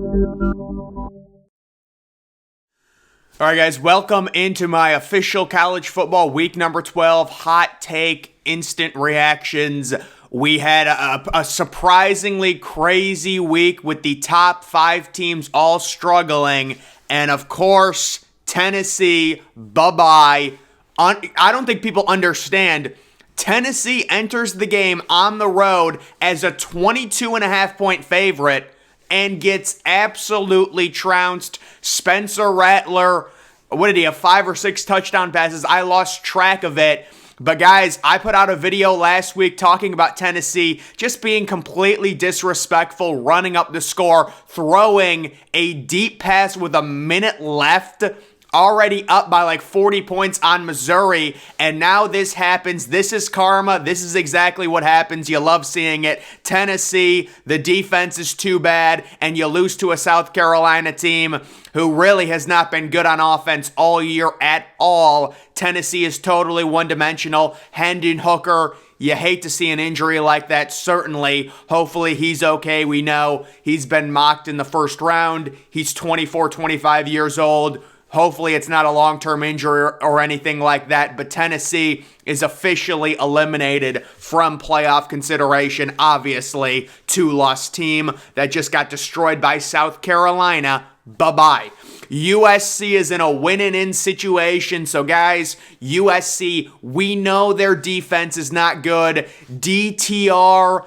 All right, guys, welcome into my official college football week number 12 hot take instant reactions. We had a surprisingly crazy week with the top 5 teams all struggling. And of course, Tennessee, bye-bye. I don't think people understand. Tennessee enters the game on the road as a 22.5-point favorite and gets absolutely trounced. Spencer Rattler, what did he have, 5 or 6 touchdown passes? I lost track of it. But guys, I put out a video last week talking about Tennessee just being completely disrespectful, running up the score, throwing a deep pass with a minute left, already up by like 40 points on Missouri, and now this happens. This is karma. This is exactly what happens. You love seeing it. Tennessee, the defense is too bad, and you lose to a South Carolina team who really has not been good on offense all year at all. Tennessee is totally one-dimensional. Hendon Hooker, you hate to see an injury like that, certainly. Hopefully he's okay. We know he's been mocked in the first round. He's 24, 25 years old. Hopefully it's not a long-term injury or anything like that, but Tennessee is officially eliminated from playoff consideration. Obviously, 2-loss team that just got destroyed by South Carolina. Bye-bye. USC is in a win-and-in situation. So, guys, USC, we know their defense is not good. DTR,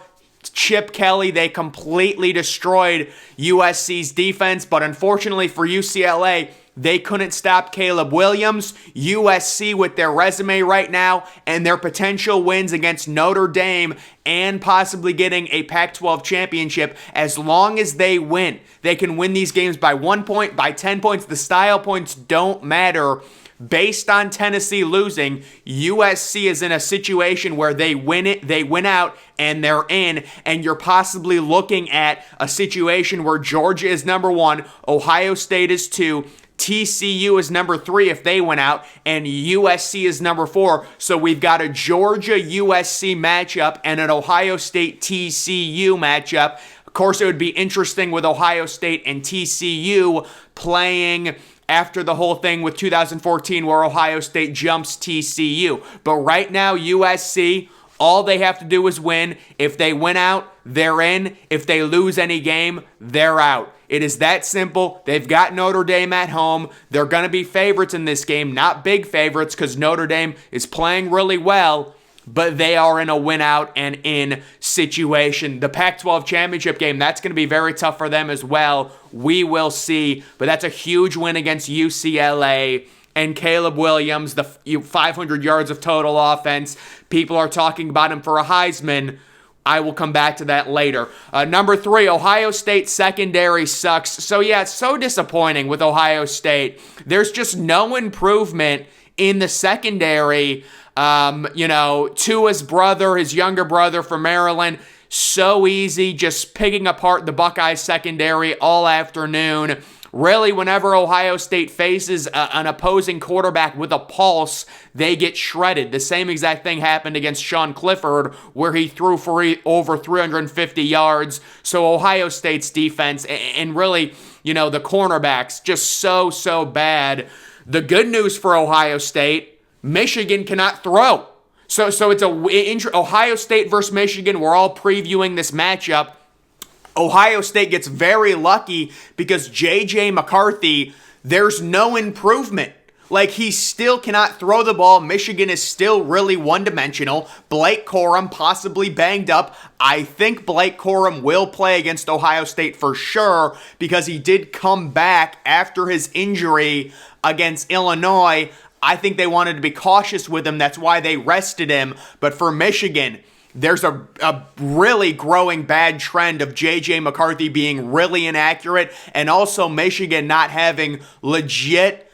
Chip Kelly, they completely destroyed USC's defense. But unfortunately for UCLA, they couldn't stop Caleb Williams. USC, with their resume right now and their potential wins against Notre Dame and possibly getting a Pac-12 championship, as long as they win, they can win these games by 1 point, by 10 points. The style points don't matter. Based on Tennessee losing, USC is in a situation where they win it, they win out, and they're in. And you're possibly looking at a situation where Georgia is number 1, Ohio State is 2, TCU is number 3 if they went out, and USC is number 4. So we've got a Georgia-USC matchup and an Ohio State-TCU matchup. Of course, it would be interesting with Ohio State and TCU playing after the whole thing with 2014 where Ohio State jumps TCU. But right now, USC, all they have to do is win. If they win out, they're in. If they lose any game, they're out. It is that simple. They've got Notre Dame at home. They're going to be favorites in this game, not big favorites because Notre Dame is playing really well, but they are in a win-out and in situation. The Pac-12 championship game, that's going to be very tough for them as well. We will see, but that's a huge win against UCLA. And Caleb Williams, the 500 yards of total offense. People are talking about him for a Heisman. I will come back to that later. Number 3, Ohio State secondary sucks. So yeah, it's so disappointing with Ohio State. There's just no improvement in the secondary. Tua's brother, his younger brother from Maryland, so easy, just picking apart the Buckeye secondary all afternoon. Really, whenever Ohio State faces an opposing quarterback with a pulse, they get shredded. The same exact thing happened against Sean Clifford, where he threw for over 350 yards. So Ohio State's defense and really, the cornerbacks, just so bad. The good news for Ohio State, Michigan cannot throw. So it's Ohio State versus Michigan. We're all previewing this matchup. Ohio State gets very lucky because J.J. McCarthy, there's no improvement. Like, he still cannot throw the ball. Michigan is still really one-dimensional. Blake Corum possibly banged up. I think Blake Corum will play against Ohio State for sure because he did come back after his injury against Illinois. I think they wanted to be cautious with him. That's why they rested him. But for Michigan, there's a really growing bad trend of J.J. McCarthy being really inaccurate, and also Michigan not having legit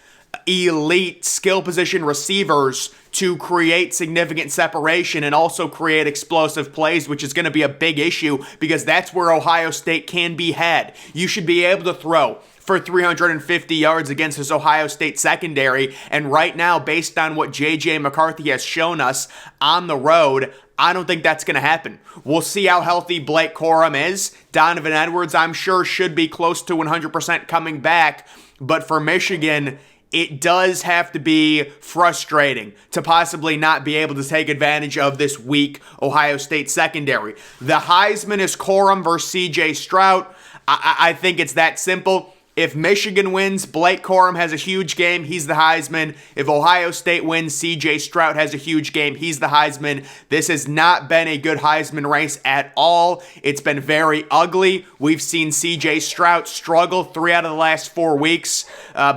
elite skill position receivers to create significant separation and also create explosive plays, which is going to be a big issue because that's where Ohio State can be had. You should be able to throw for 350 yards against his Ohio State secondary, and right now, based on what J.J. McCarthy has shown us on the road, I don't think that's going to happen. We'll see how healthy Blake Corum is. Donovan Edwards, I'm sure, should be close to 100% coming back. But for Michigan, it does have to be frustrating to possibly not be able to take advantage of this weak Ohio State secondary. The Heisman is Corum versus C.J. Stroud. I think it's that simple. If Michigan wins, Blake Corum has a huge game, he's the Heisman. If Ohio State wins, C.J. Stroud has a huge game, he's the Heisman. This has not been a good Heisman race at all. It's been very ugly. We've seen C.J. Stroud struggle 3 out of the last 4 weeks.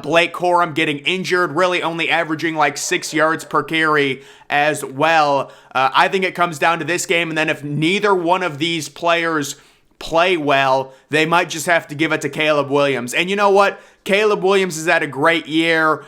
Blake Corum getting injured, really only averaging like 6 yards per carry as well. I think it comes down to this game, and then if neither one of these players play well, they might just have to give it to Caleb Williams. And you know what? Caleb Williams has had a great year.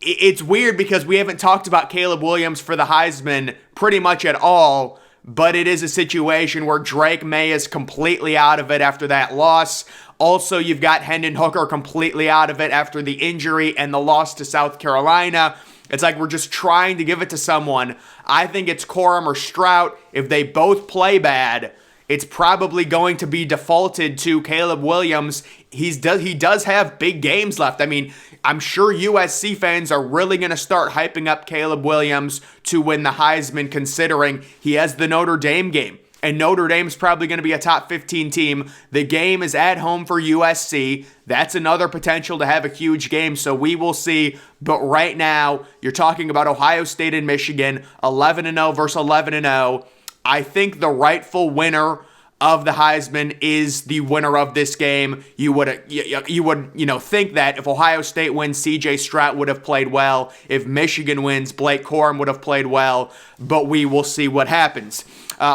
It's weird because we haven't talked about Caleb Williams for the Heisman pretty much at all, but it is a situation where Drake May is completely out of it after that loss. Also, you've got Hendon Hooker completely out of it after the injury and the loss to South Carolina. It's like we're just trying to give it to someone. I think it's Corum or Stroud. If they both play bad, it's probably going to be defaulted to Caleb Williams. He does have big games left. I mean, I'm sure USC fans are really going to start hyping up Caleb Williams to win the Heisman, considering he has the Notre Dame game. And Notre Dame's probably going to be a top 15 team. The game is at home for USC. That's another potential to have a huge game, so we will see. But right now, you're talking about Ohio State and Michigan, 11-0 versus 11-0. I think the rightful winner of the Heisman is the winner of this game. You would think that if Ohio State wins, C.J. Stroud would have played well. If Michigan wins, Blake Corum would have played well. But we will see what happens.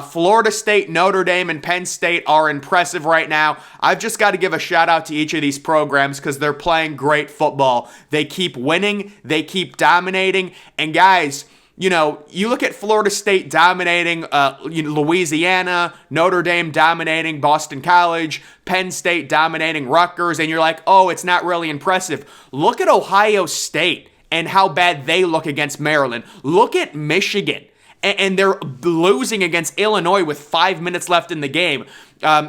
Florida State, Notre Dame, and Penn State are impressive right now. I've just got to give a shout out to each of these programs because they're playing great football. They keep winning. They keep dominating. And guys, you know, you look at Florida State dominating Louisiana, Notre Dame dominating Boston College, Penn State dominating Rutgers, and you're like, oh, it's not really impressive. Look at Ohio State and how bad they look against Maryland. Look at Michigan, and they're losing against Illinois with 5 minutes left in the game.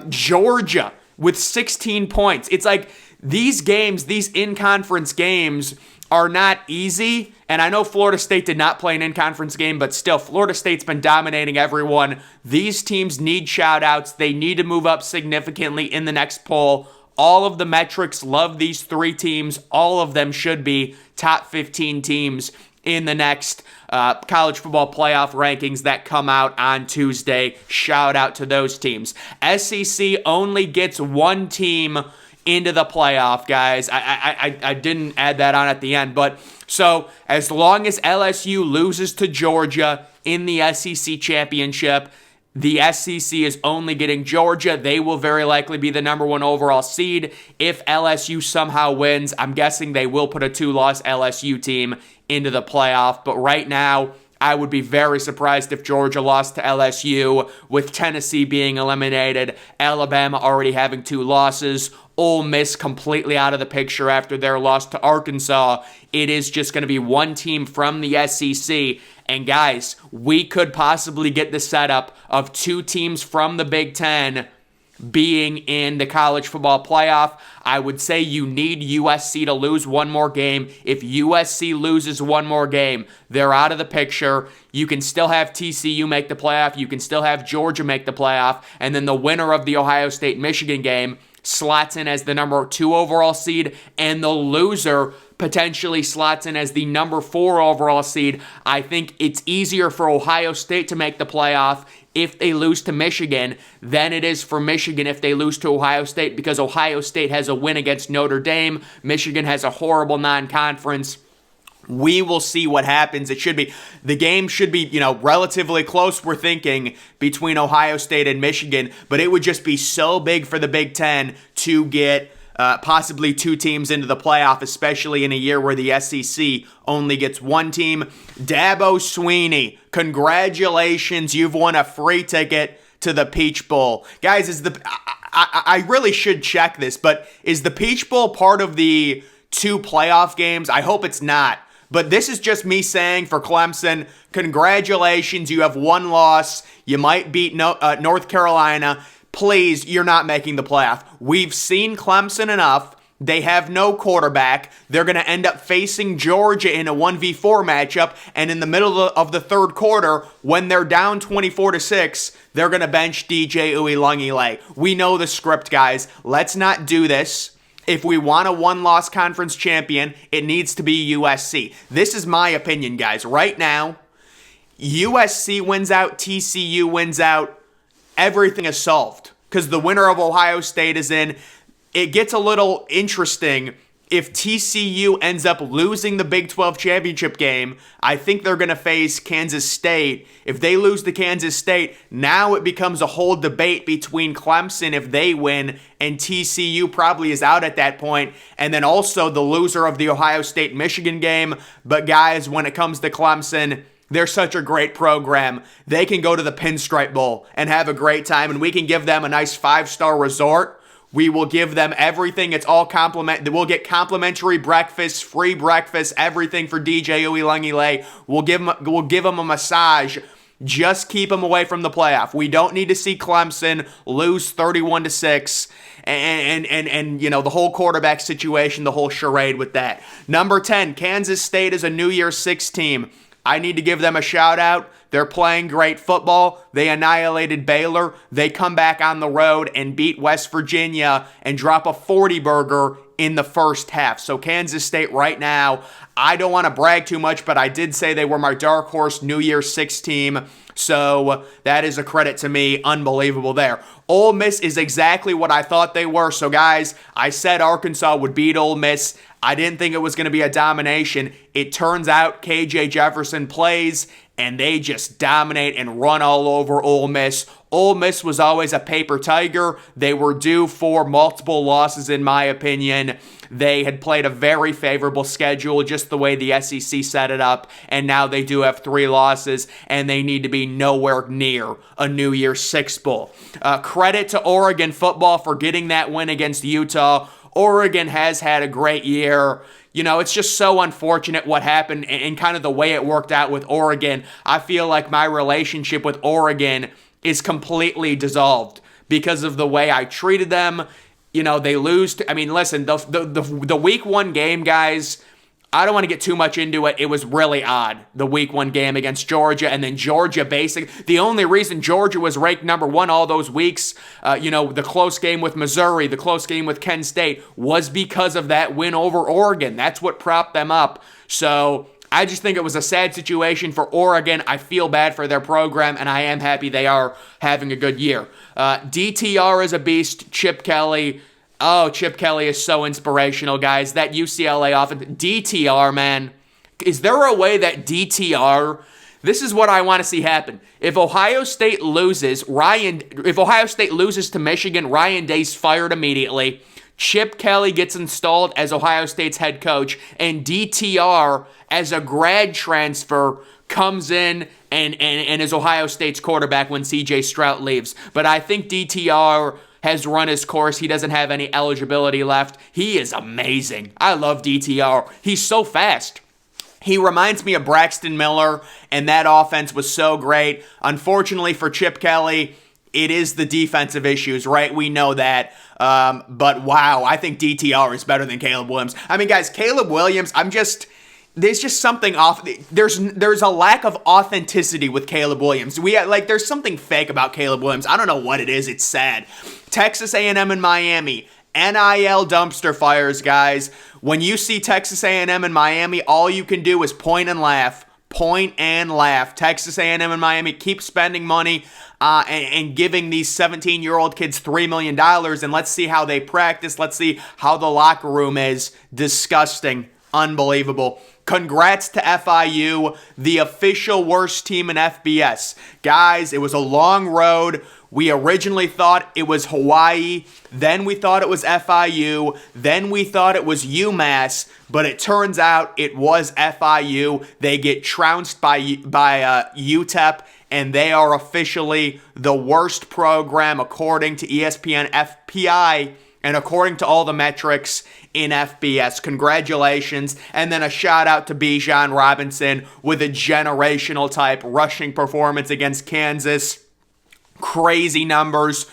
Georgia with 16 points. It's like these games, these in-conference games are not easy. And I know Florida State did not play an in-conference game, but still, Florida State's been dominating everyone. These teams need shout-outs. They need to move up significantly in the next poll. All of the metrics love these 3 teams. All of them should be top 15 teams in the next college football playoff rankings that come out on Tuesday. Shout out to those teams. SEC only gets 1 team into the playoff, guys. I didn't add that on at the end, but so as long as LSU loses to Georgia in the SEC championship, the SEC is only getting Georgia. They will very likely be the number 1 overall seed. If LSU somehow wins, I'm guessing they will put a 2-loss LSU team into the playoff, but right now, I would be very surprised if Georgia lost to LSU, with Tennessee being eliminated, Alabama already having 2 losses, Ole Miss completely out of the picture after their loss to Arkansas. It is just going to be 1 team from the SEC. And guys, we could possibly get the setup of 2 teams from the Big Ten being in the college football playoff. I would say you need USC to lose 1 more game. If USC loses 1 more game, they're out of the picture. You can still have TCU make the playoff. You can still have Georgia make the playoff. And then the winner of the Ohio State-Michigan game slots in as the number 2 overall seed, and the loser potentially slots in as the number 4 overall seed. I think it's easier for Ohio State to make the playoff if they lose to Michigan than it is for Michigan if they lose to Ohio State, because Ohio State has a win against Notre Dame. Michigan has a horrible non-conference. We will see what happens. The game should be, relatively close, we're thinking, between Ohio State and Michigan, but it would just be so big for the Big Ten to get possibly 2 teams into the playoff, especially in a year where the SEC only gets 1 team. Dabo Swinney, congratulations, you've won a free ticket to the Peach Bowl. Guys, I really should check this, but is the Peach Bowl part of the 2 playoff games? I hope it's not. But this is just me saying for Clemson, congratulations, you have one loss. You might beat North Carolina. Please, you're not making the playoff. We've seen Clemson enough. They have no quarterback. They're going to end up facing Georgia in a 1v4 matchup, and in the middle of the third quarter, when they're down 24-6, they're going to bench DJ Uiagalelei. We know the script, guys. Let's not do this. If we want a one-loss conference champion, it needs to be USC. This is my opinion, guys. Right now, USC wins out, TCU wins out, everything is solved because the winner of Ohio State is in. It gets a little interesting if TCU ends up losing the Big 12 championship game. I think they're going to face Kansas State. If they lose to Kansas State, now it becomes a whole debate between Clemson if they win, and TCU probably is out at that point, and then also the loser of the Ohio State-Michigan game. But guys, when it comes to Clemson, they're such a great program. They can go to the Pinstripe Bowl and have a great time, and we can give them a nice 5-star resort. We will give them everything. It's all we'll get complimentary breakfast, free breakfast, everything for DJ Uiagalelei. We'll give them a massage. Just keep them away from the playoff. We don't need to see Clemson lose 31-6 and you know, the whole quarterback situation, the whole charade with that. Number 10, Kansas State is a New Year's 6 team. I need to give them a shout out. They're playing great football. They annihilated Baylor. They come back on the road and beat West Virginia and drop a 40-burger in the first half. So Kansas State right now, I don't want to brag too much, but I did say they were my dark horse New Year's 6 team. So that is a credit to me. Unbelievable there. Ole Miss is exactly what I thought they were. So guys, I said Arkansas would beat Ole Miss. I didn't think it was going to be a domination. It turns out KJ Jefferson plays, and they just dominate and run all over Ole Miss. Ole Miss was always a paper tiger. They were due for multiple losses, in my opinion. They had played a very favorable schedule, just the way the SEC set it up, and now they do have 3 losses, and they need to be nowhere near a New Year's 6 bowl. Credit to Oregon football for getting that win against Utah. Oregon has had a great year. You know, it's just so unfortunate what happened and kind of the way it worked out with Oregon. I feel like my relationship with Oregon is completely dissolved because of the way I treated them. You know, they lose. I mean, listen, the week 1 game, guys, I don't want to get too much into it. It was really odd, the week 1 game against Georgia, and then Georgia the only reason Georgia was ranked number 1 all those weeks, you know, the close game with Missouri, the close game with Kent State, was because of that win over Oregon. That's what propped them up. So I just think it was a sad situation for Oregon. I feel bad for their program, and I am happy they are having a good year. DTR is a beast. Chip Kelly. Oh, Chip Kelly is so inspirational, guys. That UCLA offense. DTR, man. Is there a way that DTR... This is what I want to see happen. If Ohio State loses to Michigan, Ryan Day's fired immediately. Chip Kelly gets installed as Ohio State's head coach, and DTR, as a grad transfer, comes in and is Ohio State's quarterback when CJ Stroud leaves. But I think DTR has run his course. He doesn't have any eligibility left. He is amazing. I love DTR. He's so fast. He reminds me of Braxton Miller, and that offense was so great. Unfortunately for Chip Kelly, it is the defensive issues, right? We know that. But wow, I think DTR is better than Caleb Williams. I mean, guys, Caleb Williams, there's just something off. There's a lack of authenticity with Caleb Williams. There's something fake about Caleb Williams. I don't know what it is. It's sad. Texas A&M and Miami. NIL dumpster fires, guys. When you see Texas A&M and Miami, all you can do is point and laugh. Point and laugh. Texas A&M and Miami keep spending money and giving these 17-year-old kids $3 million, and let's see how they practice. Let's see how the locker room is. Disgusting. Unbelievable. Congrats to FIU, the official worst team in FBS. Guys, it was a long road. We originally thought it was Hawaii, then we thought it was FIU, then we thought it was UMass, but it turns out it was FIU. They get trounced by UTEP, and they are officially the worst program according to ESPN FPI and according to all the metrics in FBS. Congratulations. And then a shout out to Bijan Robinson with a generational type rushing performance against Kansas. Crazy numbers.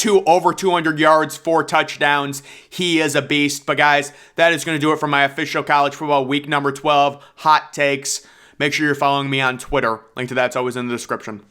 Over 200 yards, 4 touchdowns. He is a beast. But guys, that is going to do it for my official college football week number 12 hot takes. Make sure you're following me on Twitter. Link to that's always in the description.